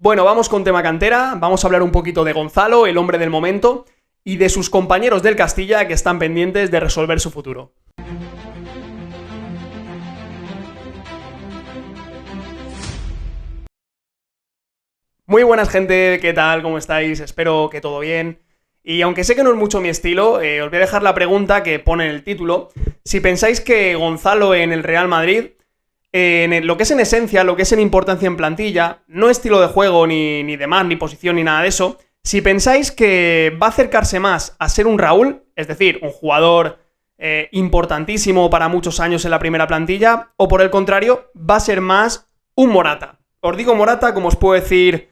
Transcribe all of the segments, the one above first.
Bueno, vamos con tema cantera, vamos a hablar un poquito de Gonzalo, el hombre del momento, y de sus compañeros del Castilla que están pendientes de resolver su futuro. Muy buenas gente, ¿qué tal? ¿Cómo estáis? Espero que todo bien. Y aunque sé que no es mucho mi estilo, os voy a dejar la pregunta que pone en el título. Si pensáis que Gonzalo en el Real Madrid, lo que es en esencia, lo que es en importancia en plantilla, no estilo de juego ni demás, ni posición, ni nada de eso, si pensáis que va a acercarse más a ser un Raúl, es decir, un jugador importantísimo para muchos años en la primera plantilla, o por el contrario, va a ser más un Morata. Os digo Morata, como os puedo decir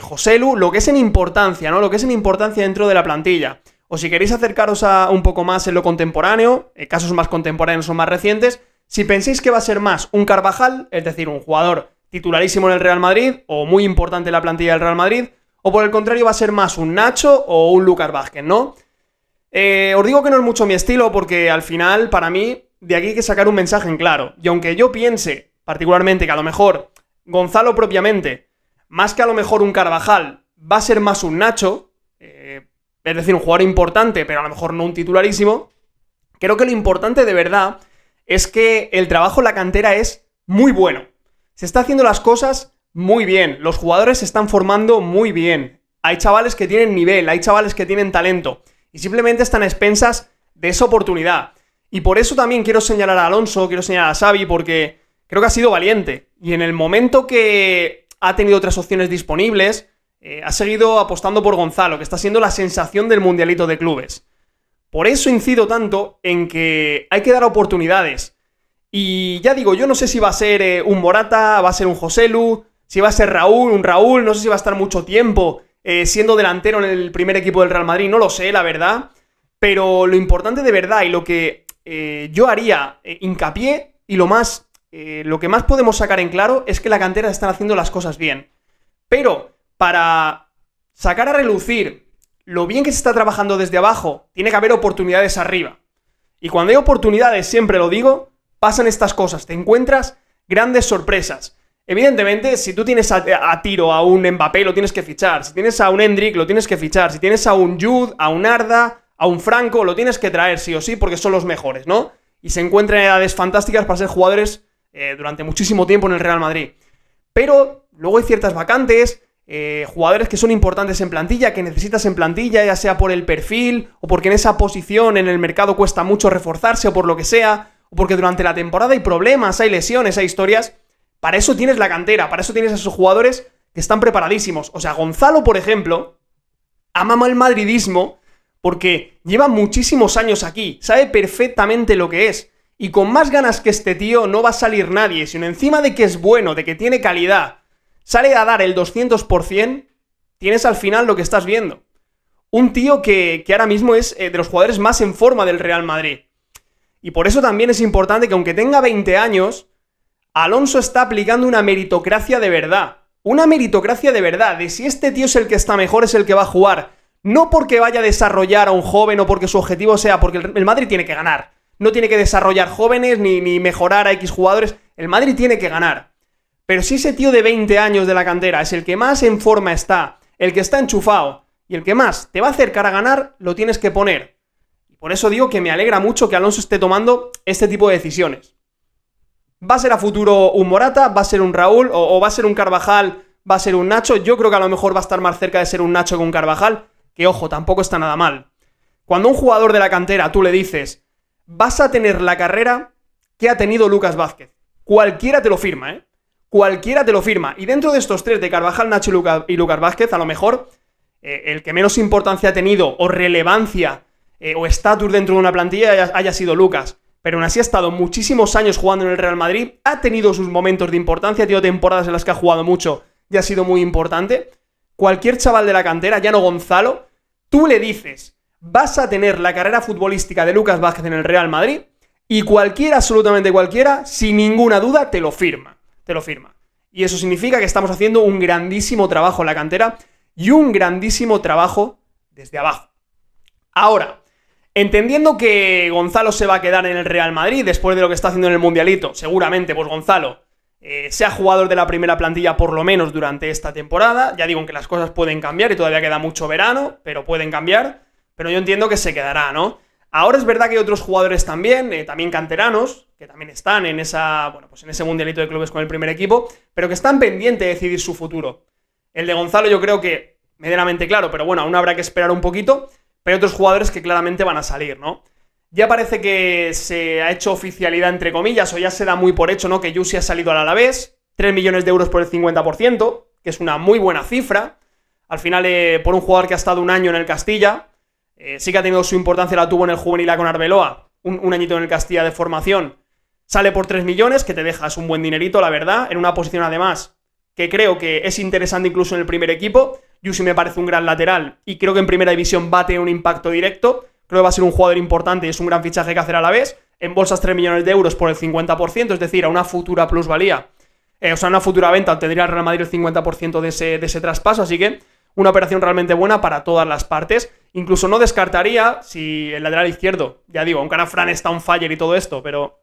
Joselu, lo que es en importancia, ¿no? Lo que es en importancia dentro de la plantilla. O si queréis acercaros a un poco más en lo contemporáneo, casos más contemporáneos o más recientes, si pensáis que va a ser más un Carvajal, es decir, un jugador titularísimo en el Real Madrid o muy importante en la plantilla del Real Madrid, o por el contrario va a ser más un Nacho o un Lucas Vázquez, ¿no? Os digo que no es mucho mi estilo porque al final, para mí, de aquí hay que sacar un mensaje en claro. Y aunque yo piense particularmente que a lo mejor Gonzalo propiamente, más que a lo mejor un Carvajal, va a ser más un Nacho, es decir, un jugador importante, pero a lo mejor no un titularísimo, creo que lo importante de verdad es que el trabajo en la cantera es muy bueno. Se está haciendo las cosas muy bien, los jugadores se están formando muy bien, hay chavales que tienen nivel, hay chavales que tienen talento, y simplemente están a expensas de esa oportunidad. Y por eso también quiero señalar a Alonso, quiero señalar a Xavi, porque creo que ha sido valiente. Y en el momento que ha tenido otras opciones disponibles, ha seguido apostando por Gonzalo, que está siendo la sensación del mundialito de clubes. Por eso incido tanto en que hay que dar oportunidades. Y ya digo, yo no sé si va a ser un Morata, va a ser un Joselu, si va a ser un Raúl, no sé si va a estar mucho tiempo siendo delantero en el primer equipo del Real Madrid, no lo sé, la verdad. Pero lo importante de verdad y lo que yo haría hincapié y lo que más podemos sacar en claro es que la cantera están haciendo las cosas bien. Pero para sacar a relucir lo bien que se está trabajando desde abajo, tiene que haber oportunidades arriba. Y cuando hay oportunidades, siempre lo digo, pasan estas cosas, te encuentras grandes sorpresas. Evidentemente, si tú tienes a tiro a un Mbappé, lo tienes que fichar. Si tienes a un Endrick, lo tienes que fichar. Si tienes a un Jude, a un Arda, a un Franco, lo tienes que traer sí o sí porque son los mejores, ¿no? Y se encuentran en edades fantásticas para ser jugadores durante muchísimo tiempo en el Real Madrid. Pero luego hay ciertas vacantes, jugadores que son importantes en plantilla, que necesitas en plantilla, ya sea por el perfil, o porque en esa posición en el mercado cuesta mucho reforzarse, o por lo que sea, o porque durante la temporada hay problemas, hay lesiones, hay historias. Para eso tienes la cantera, para eso tienes a esos jugadores que están preparadísimos. O sea, Gonzalo, por ejemplo, ama el madridismo porque lleva muchísimos años aquí, sabe perfectamente lo que es. Y con más ganas que este tío no va a salir nadie, sino encima de que es bueno, de que tiene calidad, sale a dar el 200%, tienes al final lo que estás viendo. Un tío que ahora mismo es de los jugadores más en forma del Real Madrid. Y por eso también es importante que aunque tenga 20 años, Alonso está aplicando una meritocracia de verdad. Una meritocracia de verdad, de si este tío es el que está mejor, es el que va a jugar. No porque vaya a desarrollar a un joven o porque su objetivo sea, porque el Madrid tiene que ganar. No tiene que desarrollar jóvenes ni mejorar a X jugadores. El Madrid tiene que ganar. Pero si ese tío de 20 años de la cantera es el que más en forma está, el que está enchufado y el que más te va a acercar a ganar, lo tienes que poner. Y por eso digo que me alegra mucho que Alonso esté tomando este tipo de decisiones. ¿Va a ser a futuro un Morata? ¿Va a ser un Raúl? ¿O va a ser un Carvajal? ¿Va a ser un Nacho? Yo creo que a lo mejor va a estar más cerca de ser un Nacho que un Carvajal, que ojo, tampoco está nada mal. Cuando a un jugador de la cantera tú le dices vas a tener la carrera que ha tenido Lucas Vázquez, cualquiera te lo firma, ¿eh? Cualquiera te lo firma. Y dentro de estos tres, de Carvajal, Nacho y Lucas Vázquez, a lo mejor el que menos importancia ha tenido, o relevancia, o estatus dentro de una plantilla haya sido Lucas. Pero aún así ha estado muchísimos años jugando en el Real Madrid, ha tenido sus momentos de importancia, ha tenido temporadas en las que ha jugado mucho y ha sido muy importante. Cualquier chaval de la cantera, ya no Gonzalo, tú le dices vas a tener la carrera futbolística de Lucas Vázquez en el Real Madrid y cualquiera, absolutamente cualquiera, sin ninguna duda, te lo firma. Te lo firma. Y eso significa que estamos haciendo un grandísimo trabajo en la cantera y un grandísimo trabajo desde abajo. Ahora, entendiendo que Gonzalo se va a quedar en el Real Madrid después de lo que está haciendo en el Mundialito, seguramente, pues Gonzalo sea jugador de la primera plantilla por lo menos durante esta temporada. Ya digo que las cosas pueden cambiar y todavía queda mucho verano, pero pueden cambiar. Pero yo entiendo que se quedará, ¿no? Ahora es verdad que hay otros jugadores también canteranos, que también están en en ese mundialito de clubes con el primer equipo, pero que están pendientes de decidir su futuro. El de Gonzalo yo creo que medianamente claro, pero bueno, aún habrá que esperar un poquito. Pero hay otros jugadores que claramente van a salir, ¿no? Ya parece que se ha hecho oficialidad, entre comillas, o ya se da muy por hecho, ¿no? Que Yusi ha salido al Alavés, 3 millones de euros por el 50%, que es una muy buena cifra. Al final, por un jugador que ha estado un año en el Castilla, sí que ha tenido su importancia, la tuvo en el juvenil con Arbeloa, un añito en el Castilla de formación, sale por 3 millones, que te dejas un buen dinerito, la verdad, en una posición además que creo que es interesante incluso en el primer equipo. Yusi me parece un gran lateral y creo que en primera división va a tener un impacto directo. Creo que va a ser un jugador importante y es un gran fichaje que hacer a la vez. En bolsas 3 millones de euros por el 50%, es decir, a una futura plusvalía, una futura venta, tendría el Real Madrid el 50% de ese traspaso, así que una operación realmente buena para todas las partes. Incluso no descartaría, si el lateral izquierdo, ya digo, aunque ahora Fran está on fire y todo esto, pero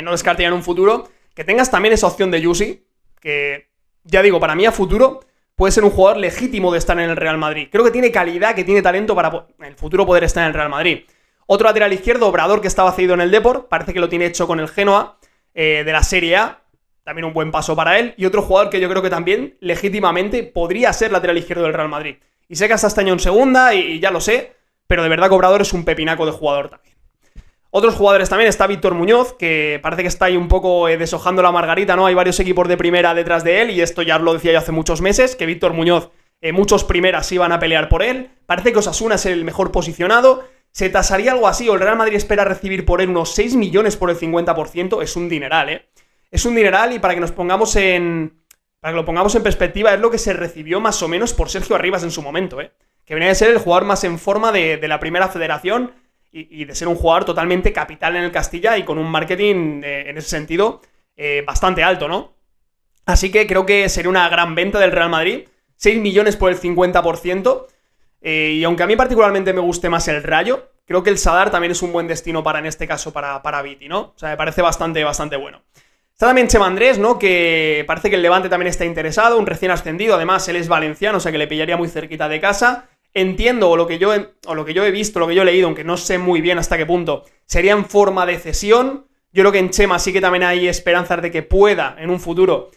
no descartaría en un futuro, que tengas también esa opción de Yusi, que ya digo, para mí a futuro puede ser un jugador legítimo de estar en el Real Madrid. Creo que tiene calidad, que tiene talento para en el futuro poder estar en el Real Madrid. Otro lateral izquierdo, Obrador, que estaba cedido en el Depor, parece que lo tiene hecho con el Genoa, de la Serie A, también un buen paso para él. Y otro jugador que yo creo que también legítimamente podría ser lateral izquierdo del Real Madrid. Y sé que hasta este año en segunda, y ya lo sé, pero de verdad que Obrador es un pepinaco de jugador también. Otros jugadores también, está Víctor Muñoz, que parece que está ahí un poco deshojando la margarita, ¿no? Hay varios equipos de primera detrás de él, y esto ya lo decía yo hace muchos meses, que Víctor Muñoz, muchos primeras iban a pelear por él. Parece que Osasuna es el mejor posicionado. Se tasaría algo así, o el Real Madrid espera recibir por él unos 6 millones por el 50%. Es un dineral, ¿eh? Es un dineral, y para que lo pongamos en perspectiva, es lo que se recibió más o menos por Sergio Arribas en su momento, ¿eh? Que venía de ser el jugador más en forma de la primera federación, y de ser un jugador totalmente capital en el Castilla y con un marketing en ese sentido bastante alto, ¿no? Así que creo que sería una gran venta del Real Madrid, 6 millones por el 50%, y aunque a mí particularmente me guste más el Rayo, creo que el Sadar también es un buen destino en este caso para Viti, ¿no? O sea, me parece bastante bueno. Está también Chema Andrés, ¿no? Que parece que el Levante también está interesado, un recién ascendido, además él es valenciano, o sea que le pillaría muy cerquita de casa. Entiendo, lo que yo he visto, lo que yo he leído, aunque no sé muy bien hasta qué punto, sería en forma de cesión. Yo creo que en Chema sí que también hay esperanzas de que pueda, en un futuro,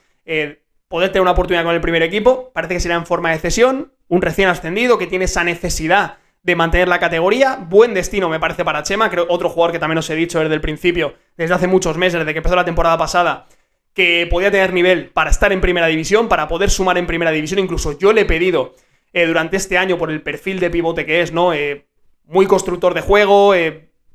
poder tener una oportunidad con el primer equipo. Parece que sería en forma de cesión, un recién ascendido que tiene esa necesidad de mantener la categoría. Buen destino me parece para Chema, creo otro jugador que también os he dicho desde el principio, desde hace muchos meses, desde que empezó la temporada pasada, que podía tener nivel para estar en primera división, para poder sumar en primera división. Incluso yo le he pedido durante este año, por el perfil de pivote que es, ¿no? Muy constructor de juego,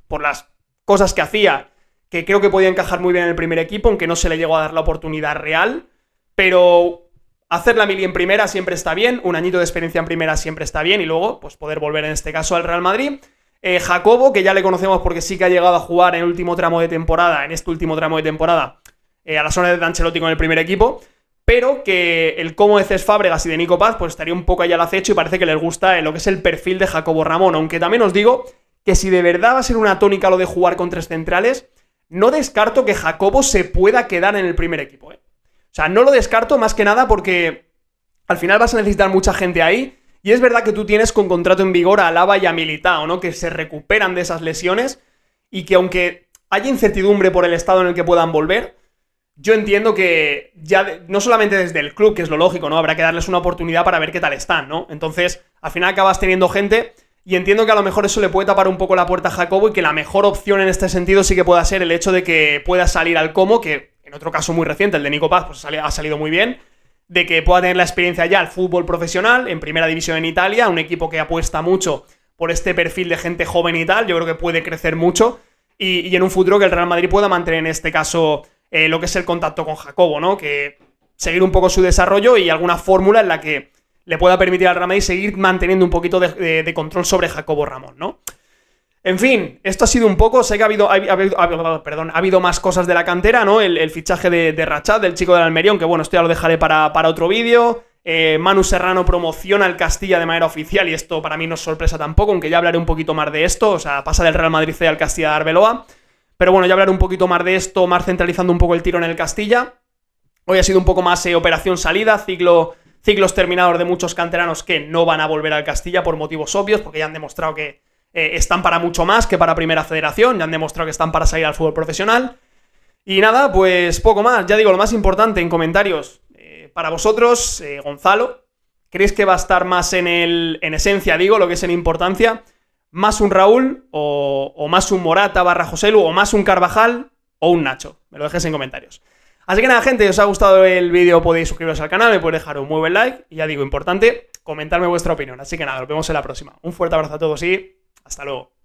por las cosas que hacía, que creo que podía encajar muy bien en el primer equipo, aunque no se le llegó a dar la oportunidad real. Pero hacer la mili en primera siempre está bien, un añito de experiencia en primera siempre está bien, y luego pues poder volver en este caso al Real Madrid. Jacobo, que ya le conocemos porque sí que ha llegado a jugar en este último tramo de temporada, a la zona de Ancelotti con el primer equipo, pero que el Como de Cés Fábregas y de Nico Paz pues estaría un poco allá al acecho, y parece que les gusta lo que es el perfil de Jacobo Ramón, aunque también os digo que si de verdad va a ser una tónica lo de jugar con tres centrales, no descarto que Jacobo se pueda quedar en el primer equipo, ¿eh? O sea, no lo descarto más que nada porque al final vas a necesitar mucha gente ahí, y es verdad que tú tienes con contrato en vigor a Alaba y a Militao, ¿no? Que se recuperan de esas lesiones, y que aunque haya incertidumbre por el estado en el que puedan volver, yo entiendo que ya, no solamente desde el club, que es lo lógico, ¿no? Habrá que darles una oportunidad para ver qué tal están, ¿no? Entonces, al final acabas teniendo gente, y entiendo que a lo mejor eso le puede tapar un poco la puerta a Jacobo, y que la mejor opción en este sentido sí que pueda ser el hecho de que pueda salir al Como, que en otro caso muy reciente, el de Nico Paz, pues ha salido muy bien, de que pueda tener la experiencia ya al fútbol profesional, en primera división en Italia, un equipo que apuesta mucho por este perfil de gente joven y tal. Yo creo que puede crecer mucho, y en un futuro que el Real Madrid pueda mantener en este caso lo que es el contacto con Jacobo, ¿no? Que seguir un poco su desarrollo y alguna fórmula en la que le pueda permitir al Real Madrid seguir manteniendo un poquito de control sobre Jacobo Ramón, ¿no? En fin, esto ha sido un poco. Sé que ha habido más cosas de la cantera, ¿no? El fichaje de Rachat, del chico del Almerión, que bueno, esto ya lo dejaré para otro vídeo. Manu Serrano promociona el Castilla de manera oficial, y esto para mí no es sorpresa tampoco, aunque ya hablaré un poquito más de esto. O sea, pasa del Real Madrid C al Castilla de Arbeloa. Pero bueno, ya hablaré un poquito más de esto, más centralizando un poco el tiro en el Castilla. Hoy ha sido un poco más operación salida, ciclos terminados de muchos canteranos que no van a volver al Castilla por motivos obvios, porque ya han demostrado que están para mucho más que para Primera Federación, ya han demostrado que están para salir al fútbol profesional. Y nada, pues poco más. Ya digo, lo más importante en comentarios. Para vosotros, Gonzalo, ¿creéis que va a estar más en esencia, digo, lo que es en importancia? ¿Más un Raúl o más un Morata / Joselu o más un Carvajal o un Nacho? Me lo dejéis en comentarios. Así que nada, gente, si os ha gustado el vídeo podéis suscribiros al canal, me podéis dejar un muy buen like y ya digo, importante, comentarme vuestra opinión. Así que nada, nos vemos en la próxima. Un fuerte abrazo a todos y hasta luego.